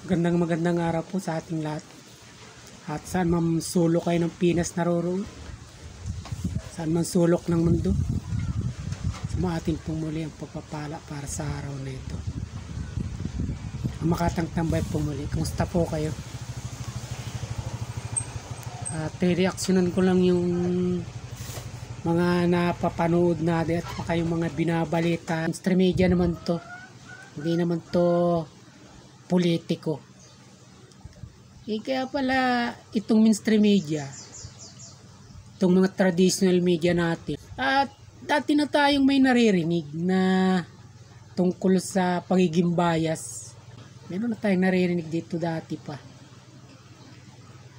Magandang araw po sa ating lahat. At saan man sulok kayo ng Pinas naroroon, saan man sulok ng mundo, sumaatin po muli ang pagpapala para sa araw na ito. Ang makatangtambay po muli. Kumusta po kayo? At reaksyonan ko lang yung mga napapanood natin at baka yung mga binabalita. Mainstream media naman to. Hindi naman to politiko. Kaya pala itong mainstream media, itong mga traditional media natin, at dati na tayong may naririnig na tungkol sa pagiging bias. Meron na tayong naririnig dito dati pa.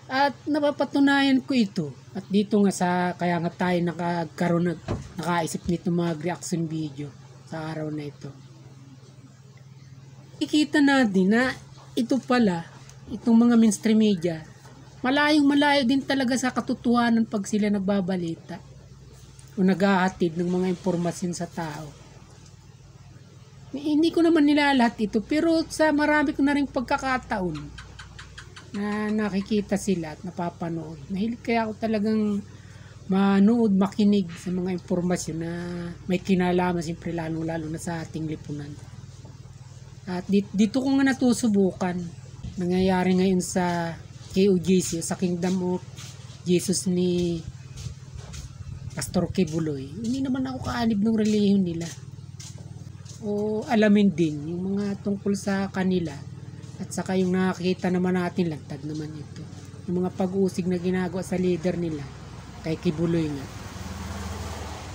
At napapatunayan ko ito. At dito nga kaya nga tayo nakaisip nito mga reaction video sa araw na ito. Ikita natin na ito pala, itong mga mainstream media, malayo din talaga sa katotohanan pag sila nagbabalita o naghahatid ng mga impormasyon sa tao. Hindi ko naman nilalahat ito, pero sa marami ko na rin pagkakataon na nakikita sila at napapanood. Mahilig kaya ako talagang manood, makinig sa mga impormasyon na may kinalaman, siyempre lalo na sa ating lipunan. At dito ko nga natusubukan. Nangyayari ngayon sa KOJC, sa Kingdom of Jesus ni Pastor Kibuloy. Hindi naman ako kaanib ng relihiyon nila. O alamin din yung mga tungkol sa kanila. At saka yung nakakita naman natin, lagtad naman ito. Yung mga pag-uusig na ginagawa sa leader nila, kay Kibuloy nga.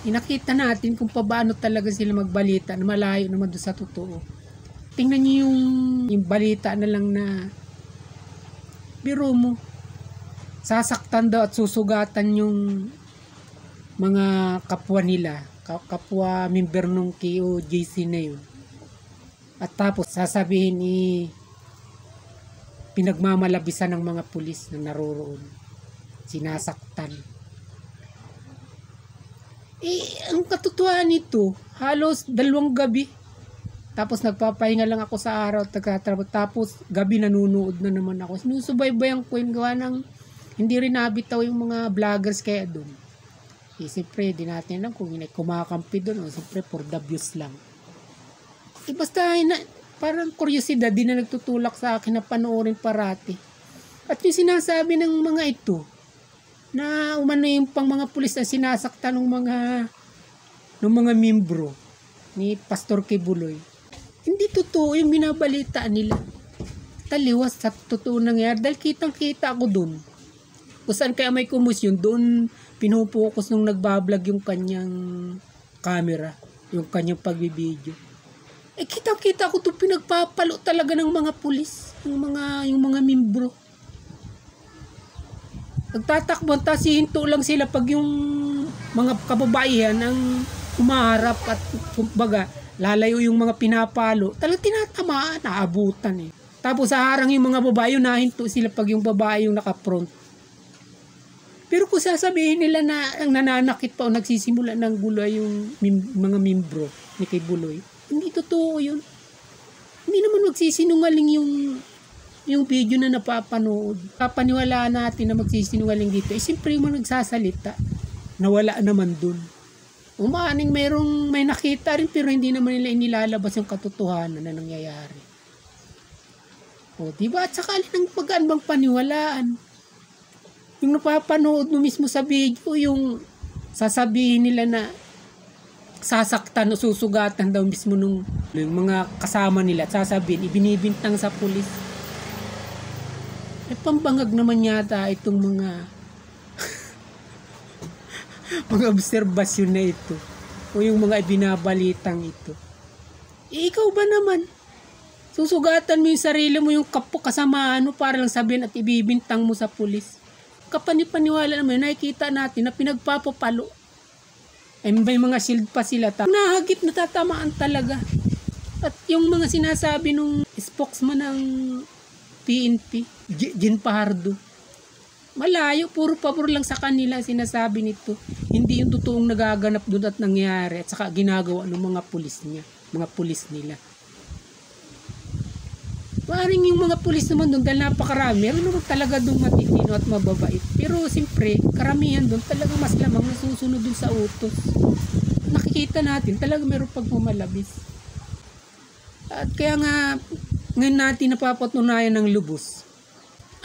Inakita natin kung paano talaga sila magbalita na malayo naman doon sa totoo. Tingnan niyo yung balita na lang na biro mo, sasaktan daw at susugatan yung mga kapwa nila, kapwa member ng KOJC na yun. At tapos sasabihin pinagmamalabisan ng mga pulis na naroroon, sinasaktan. Ang katotohanan nito, halos 2 gabi. Tapos nagpapahinga lang ako sa araw at nagtatrabaho. Tapos gabi nanunood na naman ako. Sinusubaybayan ko yung gawa ng hindi rin nabitaw yung mga vloggers kaya doon. Siyempre, di natin alam kung kumakampi doon. Siyempre, for the views lang. Basta parang kuryosidad din na nagtutulak sa akin na panoorin parati. At yung sinasabi ng mga ito, na umano yung pang mga pulis na sinasaktan ng mga membro ni Pastor Kibuloy. Hindi totoo yung binabalita nila. Taliwas sa totoo nangyari. Dahil kitang-kita ako dun. Kung saan kaya may komisyon, doon pinupokus nung nagbablog yung kanyang camera. Yung kanyang pagbibideo. Kitang-kita ko ito pinagpapalo talaga ng mga pulis. Yung mga membro. Nagtatakbo, hinto lang sila pag yung mga kababaihan ang umaharap at kumbaga lalayo yung mga pinapalo, talagang tinatamaan, naabutan eh. Tapos haharang yung mga babae, nahinto sila pag yung babae yung naka-front. Pero kung sasabihin nila na ang nananakit pa o nagsisimula ng gulo yung mga membro ni Kibuloy, hindi totoo yun. Hindi naman magsisinungaling yung video na napapanood. Kapaniwalaan natin na magsisinungaling dito. Siyempre yung mga nagsasalita, nawala naman dun. Umaaning may nakita rin pero hindi naman nila inilalabas yung katotohanan na nangyayari. O diba? At sakali ng pagkaan bang paniwalaan. Yung napapanood mo mismo sa video, yung sasabihin nila na sasaktan o susugatan daw mismo yung mga kasama nila. Sasabihin, ibinibintang sa pulis. Pambangag naman yata itong mga obserbasyon na ito o yung mga binabalitang ito. Ikaw ba naman? Susugatan mo yung sarili mo, yung kasamaan mo para lang sabihin at ibibintang mo sa pulis. Kapanipaniwala naman, nakikita natin na pinagpapapalo. May mga shield pa sila. Nahagip, natatamaan talaga. At yung mga sinasabi nung spokesman ng PNP, Jean Fajardo, malayo, puro pabor lang sa kanila sinasabi nito. Hindi yung totoong nagaganap doon at nangyari at saka ginagawa ng mga pulis nila. Maaaring yung mga pulis naman doon, dahil napakarami, meron naman talaga doon matitino at mababait. Pero siyempre, karamihan doon talaga mas lamang nasusunod doon sa utos. Nakikita natin, talaga meron pagmamalabis. At kaya nga, ngayon natin napapatunayan ng lubos,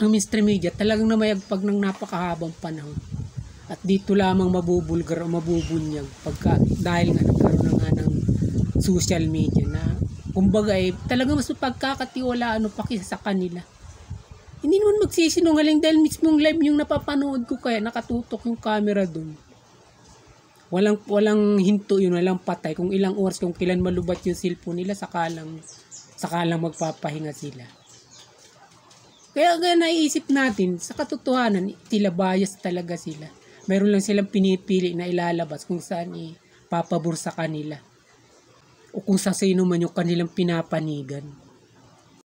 ang mainstream media talagang namayagpag ng napakahabang panahon. At dito lamang mabubulgar o mabubunyag dahil nga nagkaroon na nga ng social media na kumbaga talagang mas pagkakatiwalaan o pakisa sa kanila. Hindi naman magsisinungaling dahil mismong live yung napapanood ko, kaya nakatutok yung camera doon. Walang hinto yun, walang patay. Kung ilang oras, kung kailan malubat yung cellphone nila, sakalang magpapahinga sila. Kaya naiisip natin, sa katotohanan, tila bias talaga sila. Mayroon lang silang pinipili na ilalabas kung saan papabor sa kanila. O kung sa sino man yung kanilang pinapanigan.